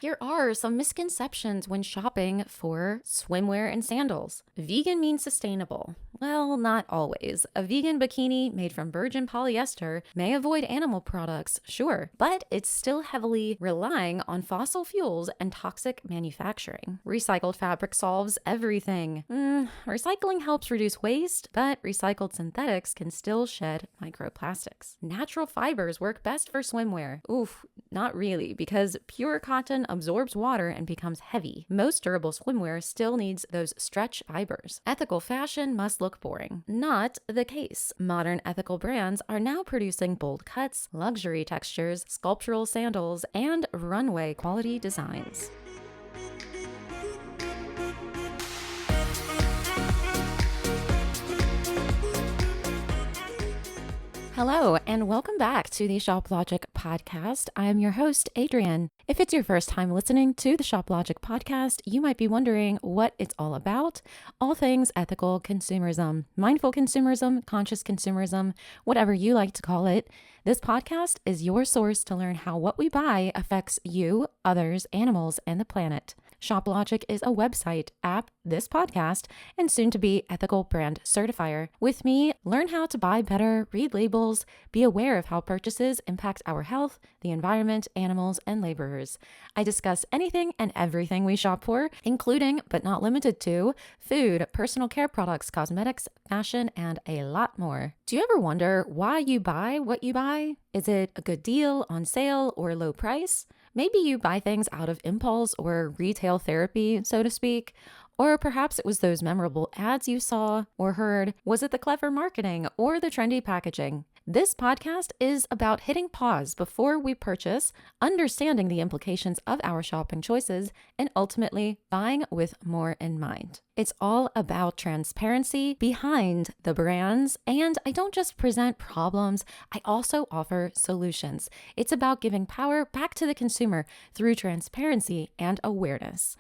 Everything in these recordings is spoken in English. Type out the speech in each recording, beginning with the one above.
Here are some misconceptions when shopping for swimwear and sandals. Vegan means sustainable. Well, not always. A vegan bikini made from virgin polyester may avoid animal products, sure, but it's still heavily relying on fossil fuels and toxic manufacturing. Recycled fabric solves everything. Recycling helps reduce waste, but recycled synthetics can still shed microplastics. Natural fibers work best for swimwear. Oof, not really, because pure cotton absorbs water and becomes heavy. Most durable swimwear still needs those stretch fibers. Ethical fashion must look boring. Not the case. Modern ethical brands are now producing bold cuts, luxury textures, sculptural sandals, and runway quality designs. Hello, and welcome back to the ShopLogic podcast. I'm your host, Adrienne. If it's your first time listening to the ShopLogic podcast, you might be wondering what it's all about. All things ethical consumerism, mindful consumerism, conscious consumerism, whatever you like to call it. This podcast is your source to learn how what we buy affects you, others, animals, and the planet. ShopLogic is a website, app, this podcast, and soon to be ethical brand certifier. With me, learn how to buy better, read labels, be aware of how purchases impact our health, the environment, animals, and laborers. I discuss anything and everything we shop for, including, but not limited to, food, personal care products, cosmetics, fashion, and a lot more. Do you ever wonder why you buy what you buy? Is it a good deal, on sale, or low price? Maybe you buy things out of impulse or retail therapy, so to speak. Or perhaps it was those memorable ads you saw or heard. Was it the clever marketing or the trendy packaging? This podcast is about hitting pause before we purchase, understanding the implications of our shopping choices, and ultimately buying with more in mind. It's all about transparency behind the brands, and I don't just present problems, I also offer solutions. It's about giving power back to the consumer through transparency and awareness.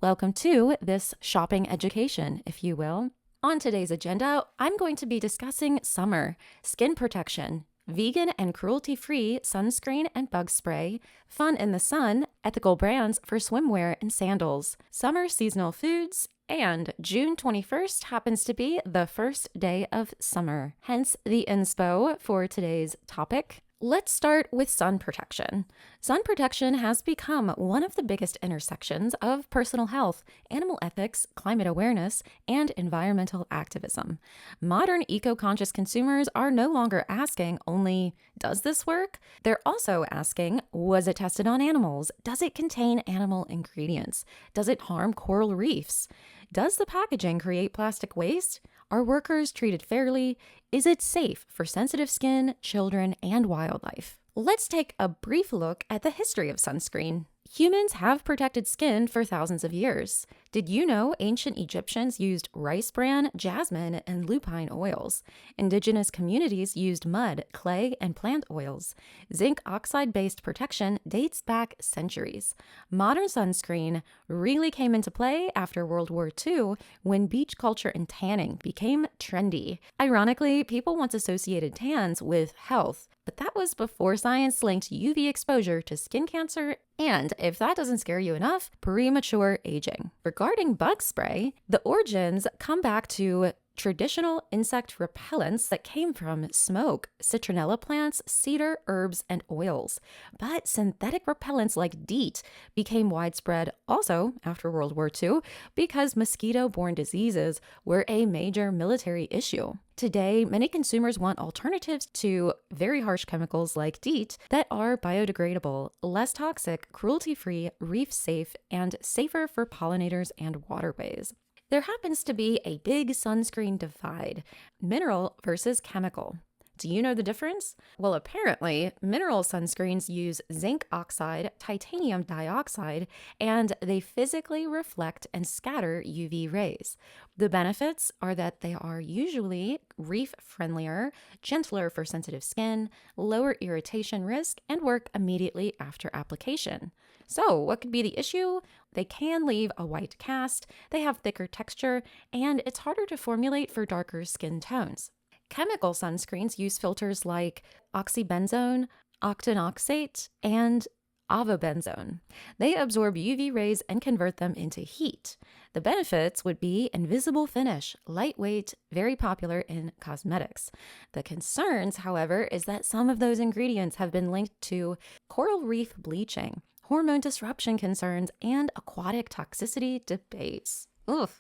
Welcome to this shopping education, if you will. On today's agenda, I'm going to be discussing summer, skin protection, vegan and cruelty-free sunscreen and bug spray, fun in the sun, ethical brands for swimwear and sandals, summer seasonal foods, and June 21st happens to be the first day of summer. Hence the inspo for today's topic. Let's start with sun protection. Sun protection has become one of the biggest intersections of personal health, animal ethics, climate awareness, and environmental activism. Modern eco-conscious consumers are no longer asking only, does this work? They're also asking, was it tested on animals? Does it contain animal ingredients? Does it harm coral reefs? Does the packaging create plastic waste? Are workers treated fairly? Is it safe for sensitive skin, children, and wildlife? Let's take a brief look at the history of sunscreen. Humans have protected skin for thousands of years. Did you know ancient Egyptians used rice bran, jasmine, and lupine oils? Indigenous communities used mud, clay, and plant oils. Zinc oxide-based protection dates back centuries. Modern sunscreen really came into play after World War II when beach culture and tanning became trendy. Ironically, people once associated tans with health, but that was before science linked UV exposure to skin cancer and, if that doesn't scare you enough, premature aging. Regarding bug spray, the origins come back to traditional insect repellents that came from smoke, citronella plants, cedar, herbs, and oils. But synthetic repellents like DEET became widespread also after World War II because mosquito-borne diseases were a major military issue. Today, many consumers want alternatives to very harsh chemicals like DEET that are biodegradable, less toxic, cruelty-free, reef-safe, and safer for pollinators and waterways. There happens to be a big sunscreen divide, mineral versus chemical. Do you know the difference? Well, apparently, mineral sunscreens use zinc oxide, titanium dioxide, and they physically reflect and scatter UV rays. The benefits are that they are usually reef-friendlier, gentler for sensitive skin, lower irritation risk, and work immediately after application. So, what could be the issue? They can leave a white cast, they have thicker texture, and it's harder to formulate for darker skin tones. Chemical sunscreens use filters like oxybenzone, octinoxate, and avobenzone. They absorb UV rays and convert them into heat. The benefits would be invisible finish, lightweight, very popular in cosmetics. The concerns, however, is that some of those ingredients have been linked to coral reef bleaching, hormone disruption concerns, and aquatic toxicity debates. Oof.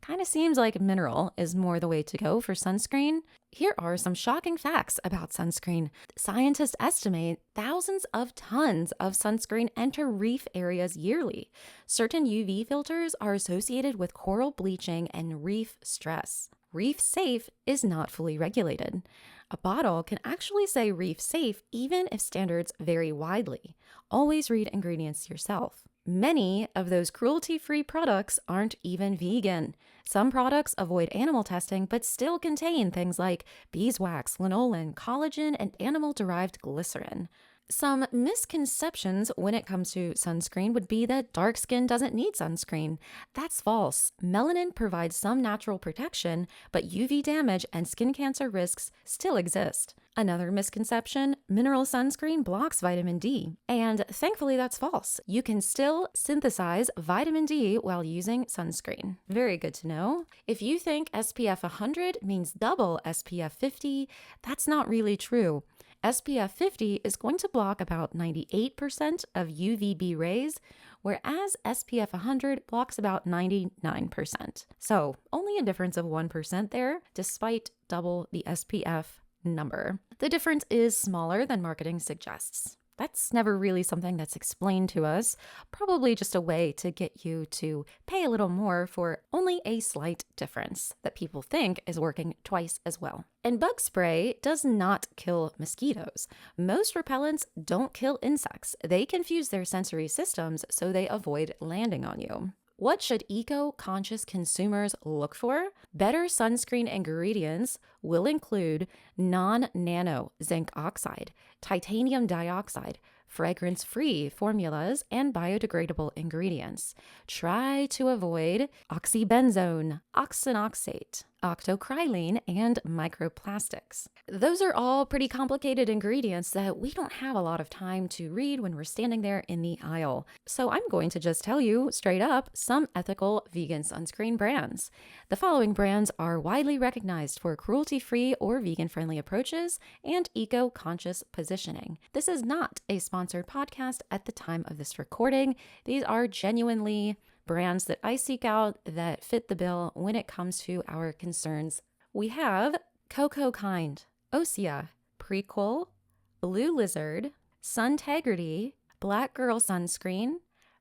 Kind of seems like mineral is more the way to go for sunscreen. Here are some shocking facts about sunscreen. Scientists estimate thousands of tons of sunscreen enter reef areas yearly. Certain UV filters are associated with coral bleaching and reef stress. Reef safe is not fully regulated. A bottle can actually say reef safe even if standards vary widely. Always read ingredients yourself. Many of those cruelty-free products aren't even vegan. Some products avoid animal testing but still contain things like beeswax, lanolin, collagen, and animal-derived glycerin. Some misconceptions when it comes to sunscreen would be that dark skin doesn't need sunscreen. That's false. Melanin provides some natural protection, but UV damage and skin cancer risks still exist. Another misconception, mineral sunscreen blocks vitamin D. And thankfully that's false. You can still synthesize vitamin D while using sunscreen. Very good to know. If you think SPF 100 means double SPF 50, that's not really true. SPF 50 is going to block about 98% of UVB rays, whereas SPF 100 blocks about 99%. So only a difference of 1% there, despite double the SPF number. The difference is smaller than marketing suggests. That's never really something that's explained to us, probably just a way to get you to pay a little more for only a slight difference that people think is working twice as well. And bug spray does not kill mosquitoes. Most repellents don't kill insects. They confuse their sensory systems so they avoid landing on you. What should eco-conscious consumers look for? Better sunscreen ingredients will include non-nano zinc oxide, titanium dioxide, fragrance-free formulas, and biodegradable ingredients. Try to avoid oxybenzone, oxenoxate, octocrylene, and microplastics. Those are all pretty complicated ingredients that we don't have a lot of time to read when we're standing there in the aisle. So I'm going to just tell you straight up some ethical vegan sunscreen brands. The following brands are widely recognized for cruelty-free or vegan-friendly approaches and eco-conscious positioning. This is not a sponsored podcast at the time of this recording. These are genuinely brands that I seek out that fit the bill when it comes to our concerns. We have Cocoa Kind, Osea, Prequel, Blue Lizard, Suntegrity, Black Girl Sunscreen,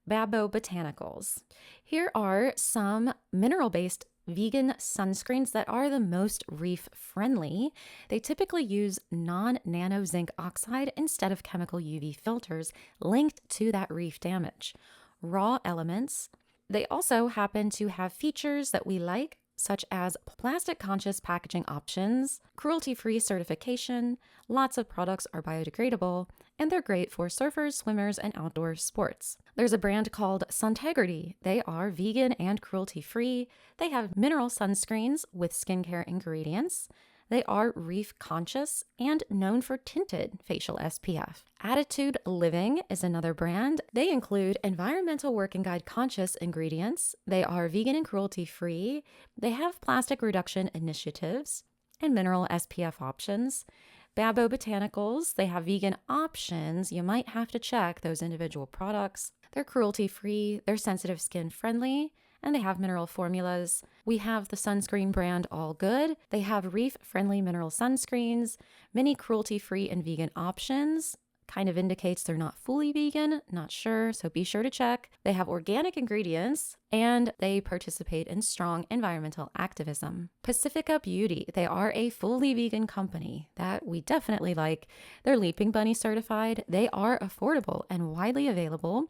Babo Botanicals. Here are some mineral-based vegan sunscreens that are the most reef-friendly. They typically use non-nano zinc oxide instead of chemical UV filters linked to that reef damage. Raw elements. They also happen to have features that we like, such as plastic-conscious packaging options, cruelty-free certification, lots of products are biodegradable, and they're great for surfers, swimmers, and outdoor sports. There's a brand called Suntegrity. They are vegan and cruelty-free. They have mineral sunscreens with skincare ingredients. They are reef conscious and known for tinted facial SPF. Attitude Living is another brand. They include environmental working guide conscious ingredients. They are vegan and cruelty free. They have plastic reduction initiatives and mineral SPF options. Babo Botanicals, they have vegan options. You might have to check those individual products. They're cruelty free, they're sensitive skin friendly, and they have mineral formulas. We have the sunscreen brand All Good. They have reef-friendly mineral sunscreens, many cruelty-free and vegan options. Kind of indicates they're not fully vegan, not sure, so be sure to check. They have organic ingredients, and they participate in strong environmental activism. Pacifica Beauty, they are a fully vegan company that we definitely like. They're Leaping Bunny certified. They are affordable and widely available.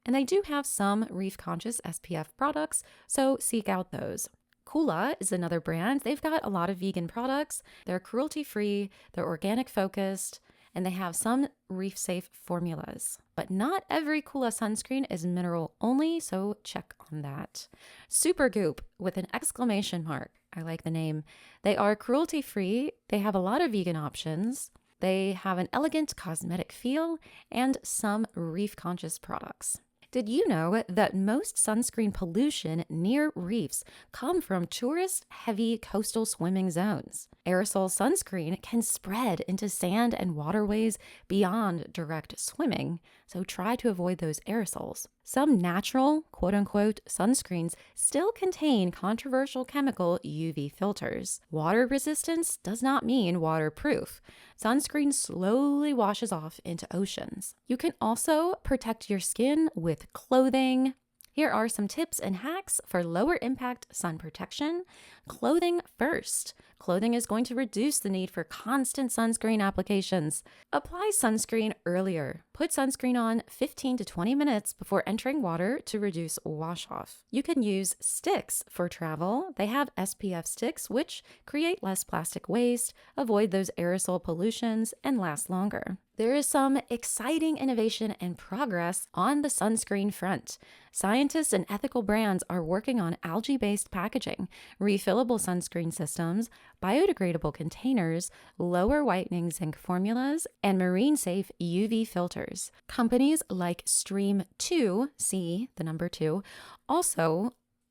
And they do have some reef-conscious SPF products, so seek out those. Kula is another brand. They've got a lot of vegan products. They're cruelty-free, they're organic-focused, and they have some reef-safe formulas. But not every Kula sunscreen is mineral only, so check on that. Supergoop with an exclamation mark. I like the name. They are cruelty-free. They have a lot of vegan options. They have an elegant cosmetic feel and some reef-conscious products. Did you know that most sunscreen pollution near reefs come from tourist-heavy coastal swimming zones? Aerosol sunscreen can spread into sand and waterways beyond direct swimming, so try to avoid those aerosols. Some natural, quote-unquote, sunscreens still contain controversial chemical UV filters. Water resistance does not mean waterproof. Sunscreen slowly washes off into oceans. You can also protect your skin with clothing. Here are some tips and hacks for lower impact sun protection. Clothing first. Clothing is going to reduce the need for constant sunscreen applications. Apply sunscreen earlier. Put sunscreen on 15 to 20 minutes before entering water to reduce wash off. You can use sticks for travel. They have SPF sticks, which create less plastic waste, avoid those aerosol pollutions, and last longer. There is some exciting innovation and progress on the sunscreen front. Scientists and ethical brands are working on algae-based packaging, refillable sunscreen systems, biodegradable containers, lower whitening zinc formulas, and marine-safe UV filters. Companies like Stream 2, C, the number 2,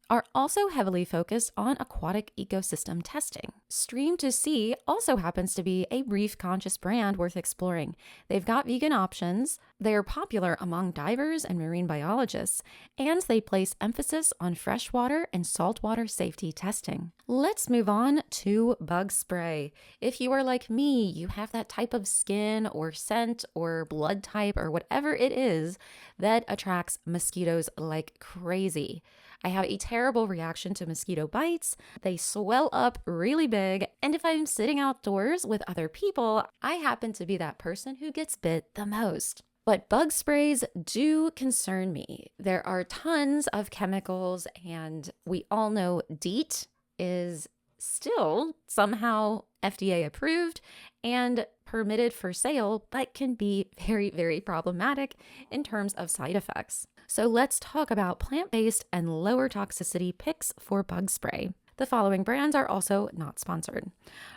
are also heavily focused on aquatic ecosystem testing. Stream 2C also happens to be a reef-conscious brand worth exploring. They've got vegan options, they are popular among divers and marine biologists, and they place emphasis on freshwater and saltwater safety testing. Let's move on to bug spray. If you are like me, you have that type of skin or scent or blood type or whatever it is that attracts mosquitoes like crazy. I have a terrible reaction to mosquito bites. They swell up really big, and if I'm sitting outdoors with other people, I happen to be that person who gets bit the most. But bug sprays do concern me. There are tons of chemicals, and we all know DEET is still somehow FDA approved and permitted for sale, but can be very, very problematic in terms of side effects. So let's talk about plant-based and lower toxicity picks for bug spray. The following brands are also not sponsored.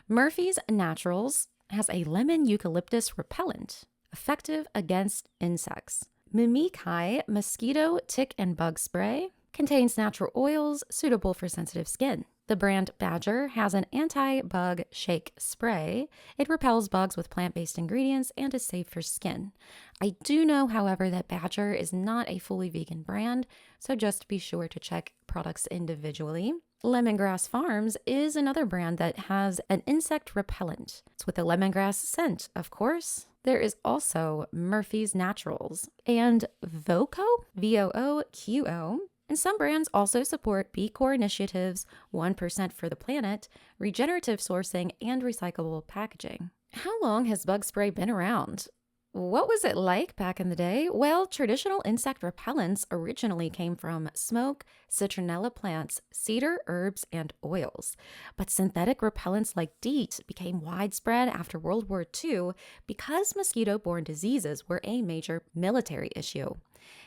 Murphy's Naturals has a lemon eucalyptus repellent, effective against insects. Mimikai Mosquito Tick and Bug Spray contains natural oils suitable for sensitive skin. The brand Badger has an anti-bug shake spray. It repels bugs with plant-based ingredients and is safe for skin. I do know, however, that Badger is not a fully vegan brand, so just be sure to check products individually. Lemongrass Farms is another brand that has an insect repellent. It's with a lemongrass scent, of course. There is also Murphy's Naturals and Voco, VOOQO. And some brands also support B Corp initiatives, 1% for the planet, regenerative sourcing, and recyclable packaging. How long has bug spray been around? What was it like back in the day? Well, traditional insect repellents originally came from smoke, citronella plants, cedar, herbs, and oils. But synthetic repellents like DEET became widespread after World War II because mosquito-borne diseases were a major military issue.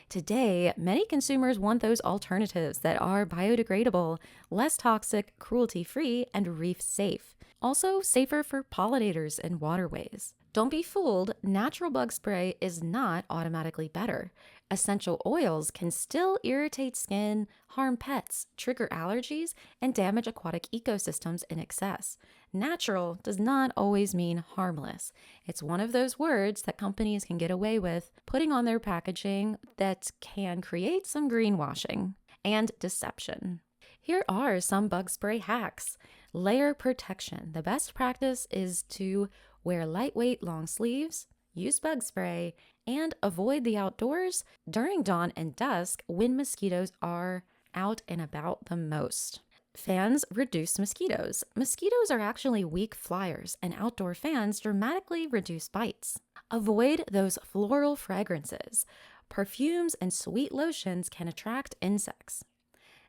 Today, many consumers want those alternatives that are biodegradable, less toxic, cruelty-free, and reef-safe. Also safer for pollinators and waterways. Don't be fooled, natural bug spray is not automatically better. Essential oils can still irritate skin, harm pets, trigger allergies, and damage aquatic ecosystems in excess. Natural does not always mean harmless. It's one of those words that companies can get away with putting on their packaging that can create some greenwashing and deception. Here are some bug spray hacks. Layer protection. The best practice is to wear lightweight long sleeves, use bug spray, and avoid the outdoors during dawn and dusk when mosquitoes are out and about the most. Fans reduce mosquitoes. Mosquitoes are actually weak flyers, and outdoor fans dramatically reduce bites. Avoid those floral fragrances. Perfumes and sweet lotions can attract insects.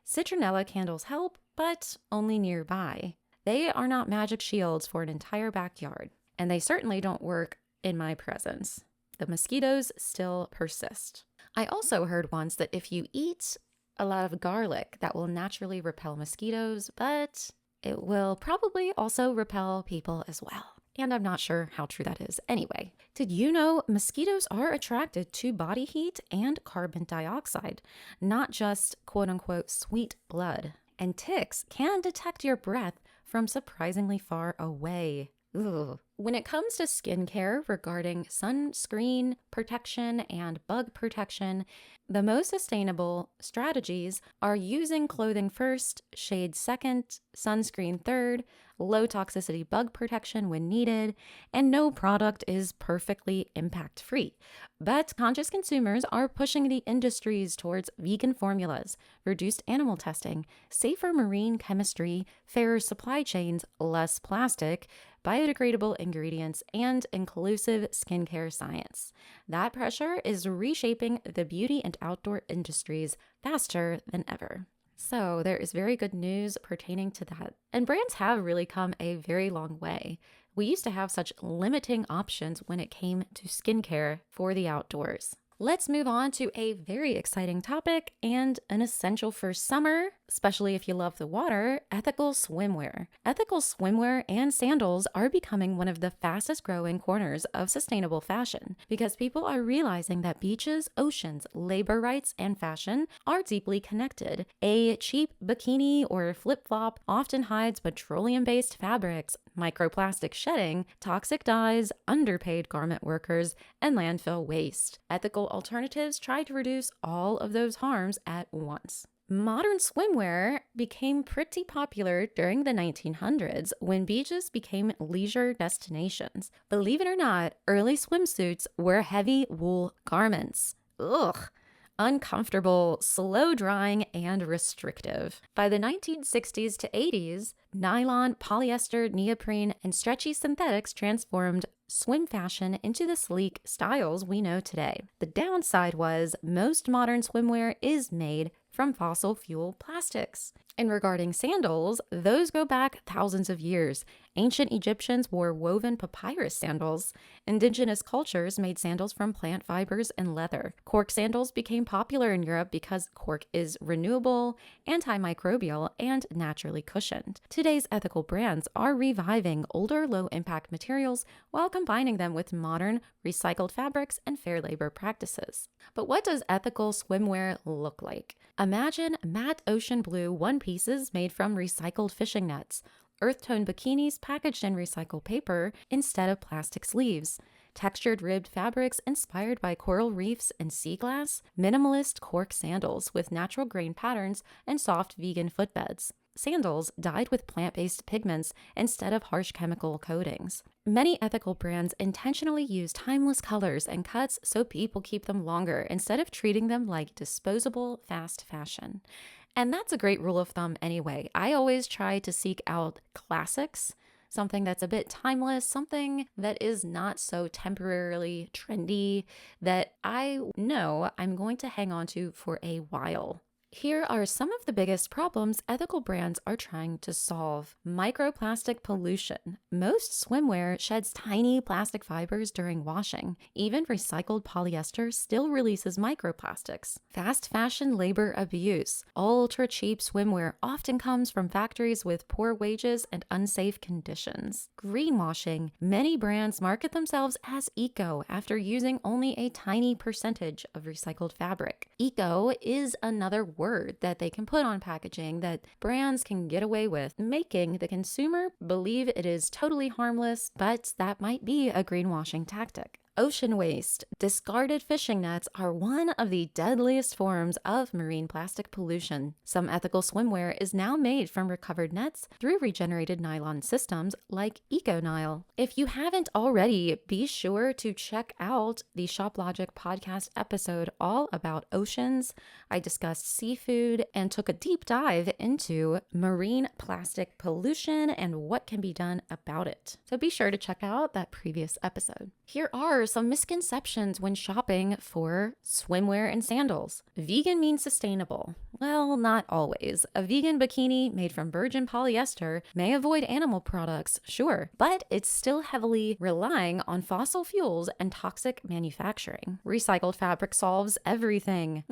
Citronella candles help, but only nearby. They are not magic shields for an entire backyard, and they certainly don't work in my presence. The mosquitoes still persist. I also heard once that if you eat a lot of garlic, that will naturally repel mosquitoes, but it will probably also repel people as well. And I'm not sure how true that is. Anyway, did you know mosquitoes are attracted to body heat and carbon dioxide, not just quote unquote sweet blood? And ticks can detect your breath from surprisingly far away. Ugh. When it comes to skincare regarding sunscreen protection and bug protection, the most sustainable strategies are using clothing first, shade second, sunscreen third, low toxicity bug protection when needed, and no product is perfectly impact free. But conscious consumers are pushing the industries towards vegan formulas, reduced animal testing, safer marine chemistry, fairer supply chains, less plastic, biodegradable ingredients, and inclusive skincare science. That pressure is reshaping the beauty and outdoor industries faster than ever. So there is very good news pertaining to that. And brands have really come a very long way. We used to have such limiting options when it came to skincare for the outdoors. Let's move on to a very exciting topic and an essential for summer, especially if you love the water: ethical swimwear. Ethical swimwear and sandals are becoming one of the fastest growing corners of sustainable fashion because people are realizing that beaches, oceans, labor rights, and fashion are deeply connected. A cheap bikini or flip-flop often hides petroleum-based fabrics, microplastic shedding, toxic dyes, underpaid garment workers, and landfill waste. Ethical alternatives try to reduce all of those harms at once. Modern swimwear became pretty popular during the 1900s when beaches became leisure destinations. Believe it or not, early swimsuits were heavy wool garments. Ugh. Uncomfortable, slow drying, and restrictive. By the 1960s to 80s, nylon, polyester, neoprene, and stretchy synthetics transformed swim fashion into the sleek styles we know today. The downside was most modern swimwear is made from fossil fuel plastics. And regarding sandals, those go back thousands of years. Ancient Egyptians wore woven papyrus sandals. Indigenous cultures made sandals from plant fibers and leather. Cork sandals became popular in Europe because cork is renewable, antimicrobial, and naturally cushioned. Today's ethical brands are reviving older low-impact materials while combining them with modern, recycled fabrics and fair labor practices. But what does ethical swimwear look like? Imagine matte ocean blue one pieces made from recycled fishing nets, earth tone bikinis packaged in recycled paper instead of plastic sleeves, textured ribbed fabrics inspired by coral reefs and sea glass, minimalist cork sandals with natural grain patterns and soft vegan footbeds. Sandals dyed with plant-based pigments instead of harsh chemical coatings. Many ethical brands intentionally use timeless colors and cuts so people keep them longer instead of treating them like disposable fast fashion. And that's a great rule of thumb anyway. I always try to seek out classics, something that's a bit timeless, something that is not so temporarily trendy, that I know I'm going to hang on to for a while. Here are some of the biggest problems ethical brands are trying to solve. Microplastic pollution. Most swimwear sheds tiny plastic fibers during washing. Even recycled polyester still releases microplastics. Fast fashion labor abuse. Ultra cheap swimwear often comes from factories with poor wages and unsafe conditions. Greenwashing. Many brands market themselves as eco after using only a tiny percentage of recycled fabric. Eco is another word that they can put on packaging that brands can get away with, making the consumer believe it is totally harmless, but that might be a greenwashing tactic. Ocean waste. Discarded fishing nets are one of the deadliest forms of marine plastic pollution. Some ethical swimwear is now made from recovered nets through regenerated nylon systems like EcoNile. If you haven't already, be sure to check out the ShopLogic podcast episode all about oceans. I discussed seafood and took a deep dive into marine plastic pollution and what can be done about it. So be sure to check out that previous episode. Here are some misconceptions when shopping for swimwear and sandals. Vegan means sustainable. Well, not always. A vegan bikini made from virgin polyester may avoid animal products, sure, but it's still heavily relying on fossil fuels and toxic manufacturing. Recycled fabric solves everything.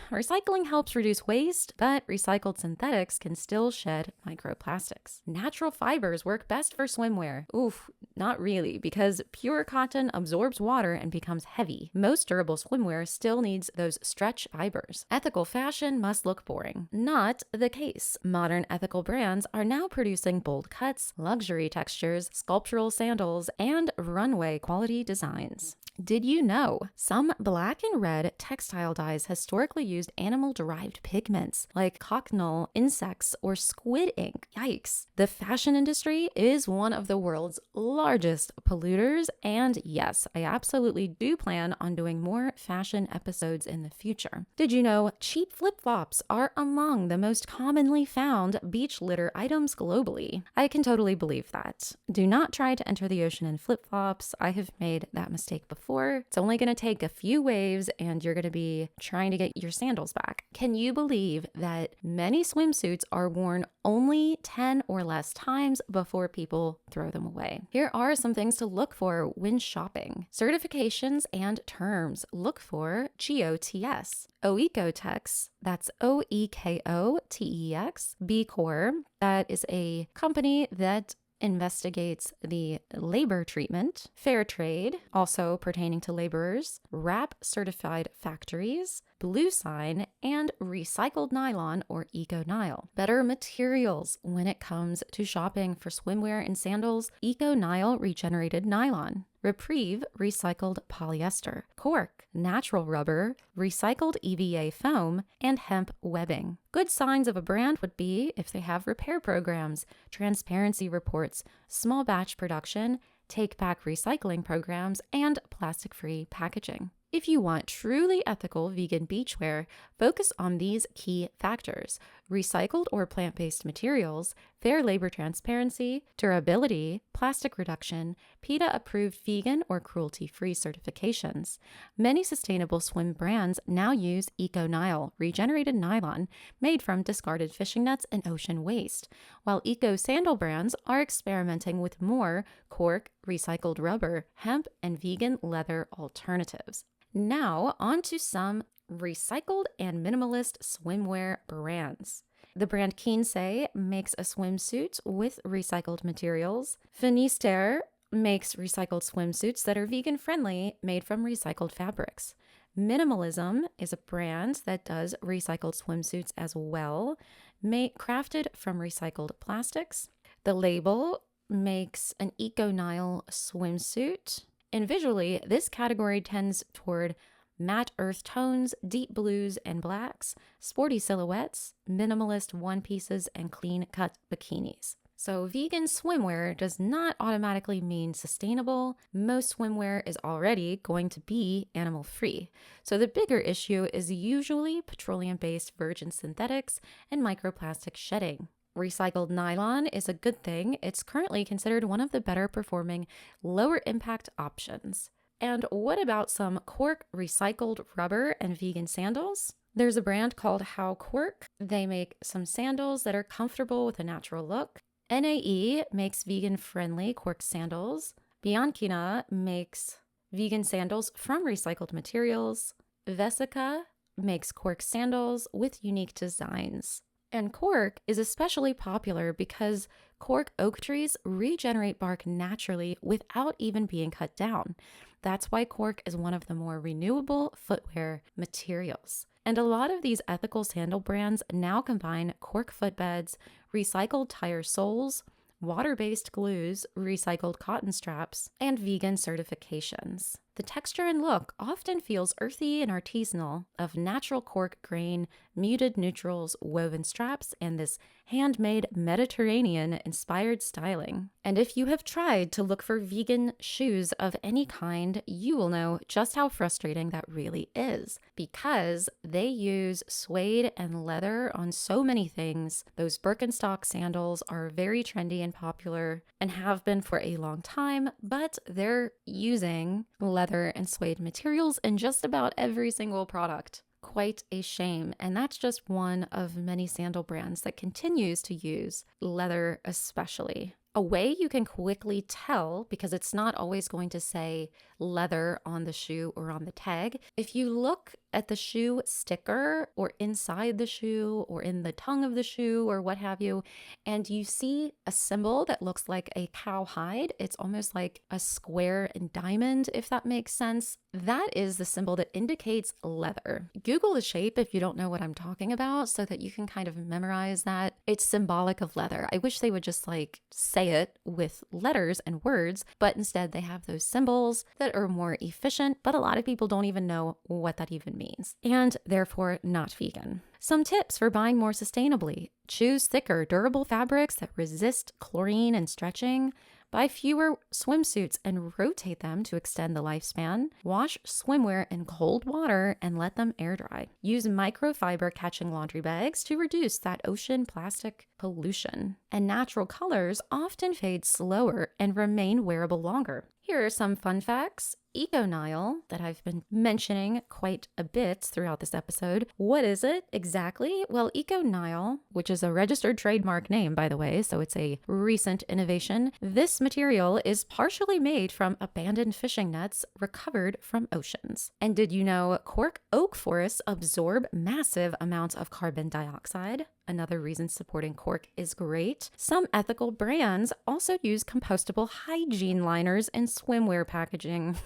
Recycling helps reduce waste, but recycled synthetics can still shed microplastics. Natural fibers work best for swimwear. Oof, not really, because pure cotton absorbs water and becomes heavy. Most durable swimwear still needs those stretch fibers. Ethical fashion must look boring. Not the case. Modern ethical brands are now producing bold cuts, luxury textures, sculptural sandals, and runway quality designs. Did you know some black and red textile dyes historically used animal-derived pigments like cochineal insects or squid ink? Yikes. The fashion industry is one of the world's largest polluters, and yes, I absolutely do plan on doing more fashion episodes in the future. Did you know cheap flip-flops are among the most commonly found beach litter items globally? I can totally believe that. Do not try to enter the ocean in flip-flops. I have made that mistake before. It's only going to take a few waves and you're going to be trying to get your sandals back. Can you believe that many swimsuits are worn only 10 or less times before people throw them away? Here are some things to look for when shopping. Certifications and terms. Look for GOTS. Oecotex, that's OEKOTEX. B Corp, that is a company that investigates the labor treatment. Fair trade, also pertaining to laborers. RAP certified factories. Blue Sign, and recycled nylon or eco-nyle. Better materials when it comes to shopping for swimwear and sandals. Eco-nyle regenerated nylon. Reprieve recycled polyester. Cork natural rubber, recycled EVA foam, and hemp webbing. Good signs of a brand would be if they have repair programs, transparency reports, small batch production, take-back recycling programs, and plastic-free packaging. If you want truly ethical vegan beachwear, focus on these key factors: recycled or plant-based materials, fair labor transparency, durability, plastic reduction, PETA-approved vegan or cruelty-free certifications. Many sustainable swim brands now use eco-nyle, regenerated nylon, made from discarded fishing nets and ocean waste, while eco-sandal brands are experimenting with more cork, recycled rubber, hemp, and vegan leather alternatives. Now, on to some recycled and minimalist swimwear brands. The brand Kinsey makes a swimsuit with recycled materials. Finistère makes recycled swimsuits that are vegan-friendly, made from recycled fabrics. Minimalism is a brand that does recycled swimsuits as well, crafted from recycled plastics. The Label makes an eco-nyle swimsuit. And visually, this category tends toward matte earth tones, deep blues and blacks, sporty silhouettes, minimalist one-pieces, and clean-cut bikinis. So vegan swimwear does not automatically mean sustainable. Most swimwear is already going to be animal-free. So the bigger issue is usually petroleum-based virgin synthetics and microplastic shedding. Recycled nylon is a good thing. It's currently considered one of the better performing, lower impact options. And what about some cork recycled rubber and vegan sandals? There's a brand called How Cork. They make some sandals that are comfortable with a natural look. NAE makes vegan-friendly cork sandals. Bianchina makes vegan sandals from recycled materials. Vesica makes cork sandals with unique designs. And cork is especially popular because cork oak trees regenerate bark naturally without even being cut down. That's why cork is one of the more renewable footwear materials. And a lot of these ethical sandal brands now combine cork footbeds, recycled tire soles, water-based glues, recycled cotton straps, and vegan certifications. The texture and look often feels earthy and artisanal, of natural cork grain, muted neutrals, woven straps, and this handmade Mediterranean-inspired styling. And if you have tried to look for vegan shoes of any kind, you will know just how frustrating that really is, because they use suede and leather on so many things. Those Birkenstock sandals are very trendy and popular and have been for a long time, but they're using leather and suede materials in just about every single product. Quite a shame. And that's just one of many sandal brands that continues to use leather especially. A way you can quickly tell, because it's not always going to say leather on the shoe or on the tag. If you look at the shoe sticker or inside the shoe or in the tongue of the shoe or what have you, and you see a symbol that looks like a cowhide, it's almost like a square and diamond, if that makes sense. That is the symbol that indicates leather. Google the shape if you don't know what I'm talking about so that you can kind of memorize that. It's symbolic of leather. I wish they would just like say it with letters and words, but instead they have those symbols that are more efficient, but a lot of people don't even know what that even means, and therefore not vegan. Some tips for buying more sustainably: choose thicker, durable fabrics that resist chlorine and stretching. Buy fewer swimsuits and rotate them to extend the lifespan. Wash swimwear in cold water and let them air dry. Use microfiber catching laundry bags to reduce that ocean plastic pollution. And natural colors often fade slower and remain wearable longer. Here are some fun facts. Eco-Nile, that I've been mentioning quite a bit throughout this episode. What is it exactly? Well, Eco-Nile, which is a registered trademark name, by the way, so it's a recent innovation. This material is partially made from abandoned fishing nets recovered from oceans. And did you know cork oak forests absorb massive amounts of carbon dioxide? Another reason supporting cork is great. Some ethical brands also use compostable hygiene liners in swimwear packaging.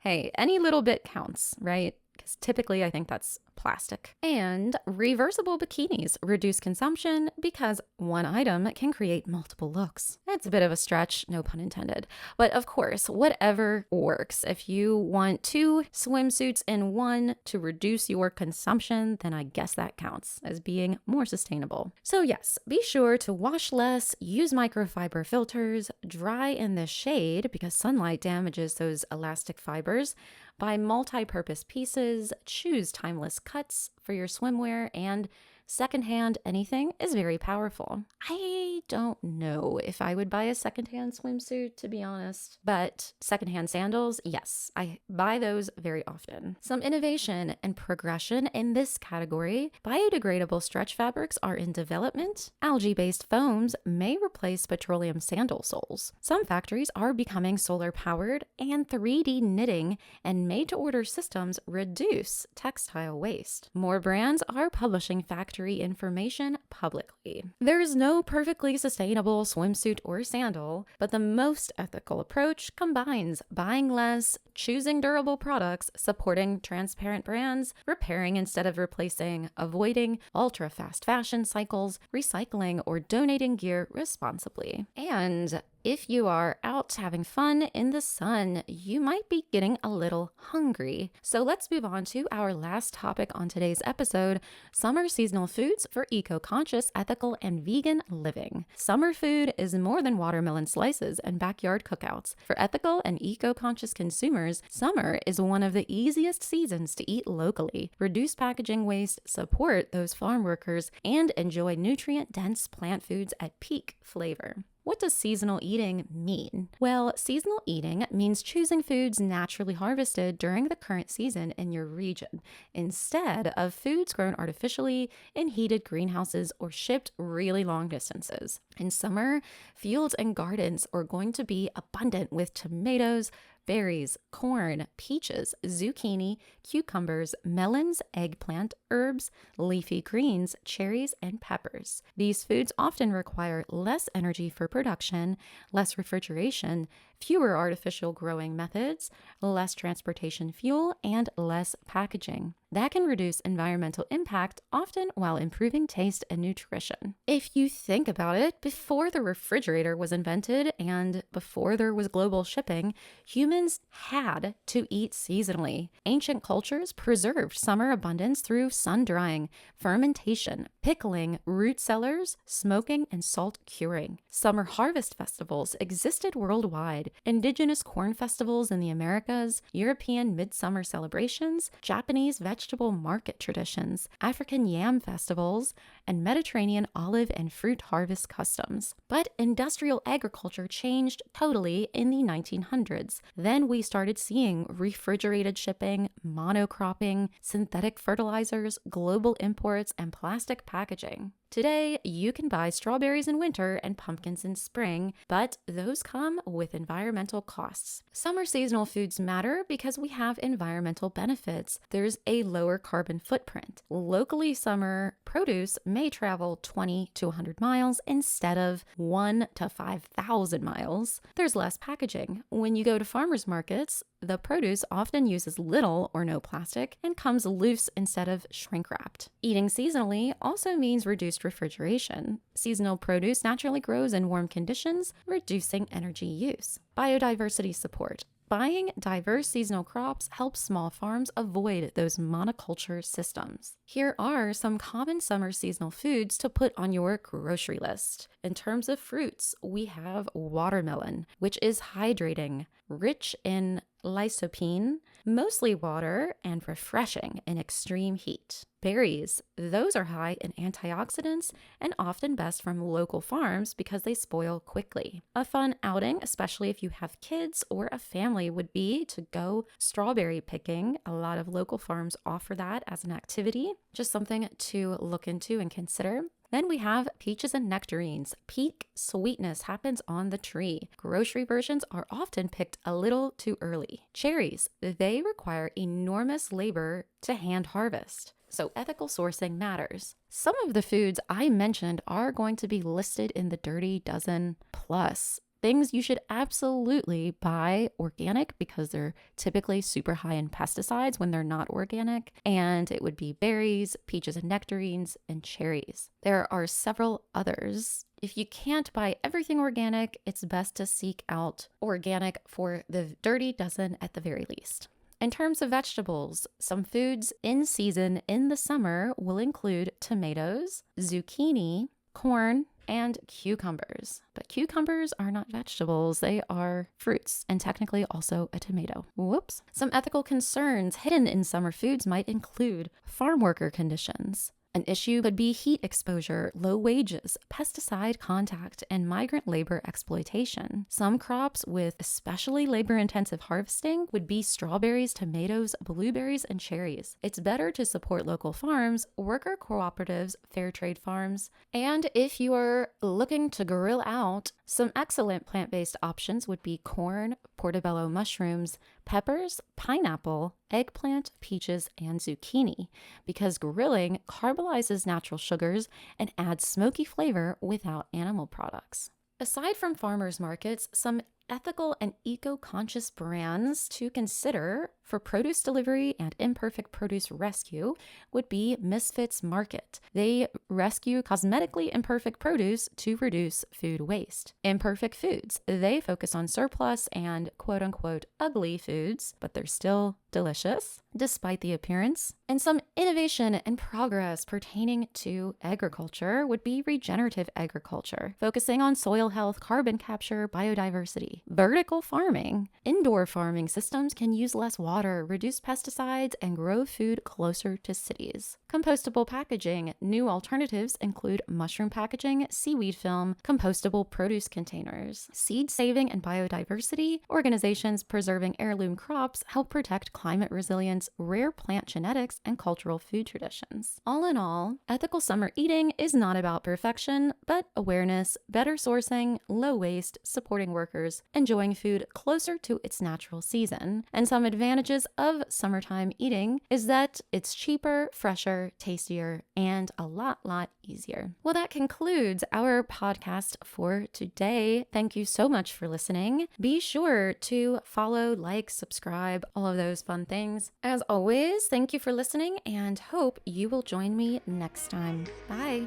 Hey, any little bit counts, right? Because typically I think that's plastic. And reversible bikinis reduce consumption because one item can create multiple looks. That's a bit of a stretch, no pun intended. But of course, whatever works. If you want 2 swimsuits in one to reduce your consumption, then I guess that counts as being more sustainable. So yes, be sure to wash less, use microfiber filters, dry in the shade because sunlight damages those elastic fibers. Buy multi-purpose pieces, choose timeless cuts for your swimwear, and secondhand anything is very powerful. I don't know if I would buy a secondhand swimsuit, to be honest, but secondhand sandals, yes, I buy those very often. Some innovation and progression in this category: biodegradable stretch fabrics are in development. Algae-based foams may replace petroleum sandal soles. Some factories are becoming solar powered, and 3D knitting and made-to-order systems reduce textile waste. More brands are publishing factory information publicly. There's no perfectly sustainable swimsuit or sandal, but the most ethical approach combines buying less, choosing durable products, supporting transparent brands, repairing instead of replacing, avoiding ultra-fast fashion cycles, recycling or donating gear responsibly. And if you are out having fun in the sun, you might be getting a little hungry. So let's move on to our last topic on today's episode: summer seasonal foods for eco-conscious, ethical, and vegan living. Summer food is more than watermelon slices and backyard cookouts. For ethical and eco-conscious consumers, summer is one of the easiest seasons to eat locally, reduce packaging waste, support those farm workers, and enjoy nutrient-dense plant foods at peak flavor. What does seasonal eating mean? Well, seasonal eating means choosing foods naturally harvested during the current season in your region, instead of foods grown artificially in heated greenhouses or shipped really long distances. In summer, fields and gardens are going to be abundant with tomatoes, berries, corn, peaches, zucchini, cucumbers, melons, eggplant, herbs, leafy greens, cherries, and peppers. These foods often require less energy for production, less refrigeration, fewer artificial growing methods, less transportation fuel, and less packaging. That can reduce environmental impact, often while improving taste and nutrition. If you think about it, before the refrigerator was invented and before there was global shipping, humans had to eat seasonally. Ancient cultures preserved summer abundance through sun drying, fermentation, pickling, root cellars, smoking, and salt curing. Summer harvest festivals existed worldwide. Indigenous corn festivals in the Americas, European midsummer celebrations, Japanese vegetable market traditions, African yam festivals, and Mediterranean olive and fruit harvest customs. But industrial agriculture changed totally in the 1900s. Then we started seeing refrigerated shipping, monocropping, synthetic fertilizers, global imports, and plastic packaging. Today, you can buy strawberries in winter and pumpkins in spring, but those come with environmental costs. Summer seasonal foods matter because we have environmental benefits. There's a lower carbon footprint. Locally, summer produce may travel 20 to 100 miles instead of 1 to 5,000 miles. There's less packaging. When you go to farmers markets, the produce often uses little or no plastic and comes loose instead of shrink wrapped. Eating seasonally also means reduced refrigeration. Seasonal produce naturally grows in warm conditions, reducing energy use. Biodiversity support. Buying diverse seasonal crops helps small farms avoid those monoculture systems. Here are some common summer seasonal foods to put on your grocery list. In terms of fruits, we have watermelon, which is hydrating, rich in lycopene, mostly water, and refreshing in extreme heat. Berries, those are high in antioxidants and often best from local farms because they spoil quickly. A fun outing, especially if you have kids or a family, would be to go strawberry picking. A lot of local farms offer that as an activity, just something to look into and consider. Then we have peaches and nectarines. Peak sweetness happens on the tree. Grocery versions are often picked a little too early. Cherries, they require enormous labor to hand harvest. So ethical sourcing matters. Some of the foods I mentioned are going to be listed in the Dirty Dozen Plus. Things you should absolutely buy organic because they're typically super high in pesticides when they're not organic. And it would be berries, peaches and nectarines, and cherries. There are several others. If you can't buy everything organic, it's best to seek out organic for the Dirty Dozen at the very least. In terms of vegetables, some foods in season in the summer will include tomatoes, zucchini, corn, and cucumbers. But cucumbers are not vegetables, they are fruits, and technically also a tomato. Whoops. Some ethical concerns hidden in summer foods might include farm worker conditions. An issue could be heat exposure, low wages, pesticide contact, and migrant labor exploitation. Some crops with especially labor-intensive harvesting would be strawberries, tomatoes, blueberries, and cherries. It's better to support local farms, worker cooperatives, fair trade farms, and if you are looking to grill out, some excellent plant-based options would be corn, portobello mushrooms, peppers, pineapple, eggplant, peaches, and zucchini, because grilling caramelizes natural sugars and adds smoky flavor without animal products. Aside from farmers markets, some ethical and eco-conscious brands to consider for produce delivery and imperfect produce rescue would be Misfits Market. They rescue cosmetically imperfect produce to reduce food waste. Imperfect Foods, they focus on surplus and quote-unquote ugly foods, but they're still delicious despite the appearance. And some innovation and progress pertaining to agriculture would be regenerative agriculture, focusing on soil health, carbon capture, biodiversity. Vertical farming. Indoor farming systems can use less water, reduce pesticides, and grow food closer to cities. Compostable packaging. New alternatives include mushroom packaging, seaweed film, compostable produce containers. Seed saving and biodiversity. Organizations preserving heirloom crops help protect climate resilience, rare plant genetics, and cultural food traditions. All in all, ethical summer eating is not about perfection, but awareness, better sourcing, low waste, supporting workers, enjoying food closer to its natural season. And some advantages of summertime eating is that it's cheaper, fresher, tastier, and a lot easier. Well, that concludes our podcast for today. Thank you so much for listening. Be sure to follow, like, subscribe, all of those fun things. As always, thank you for listening and hope you will join me next time. Bye.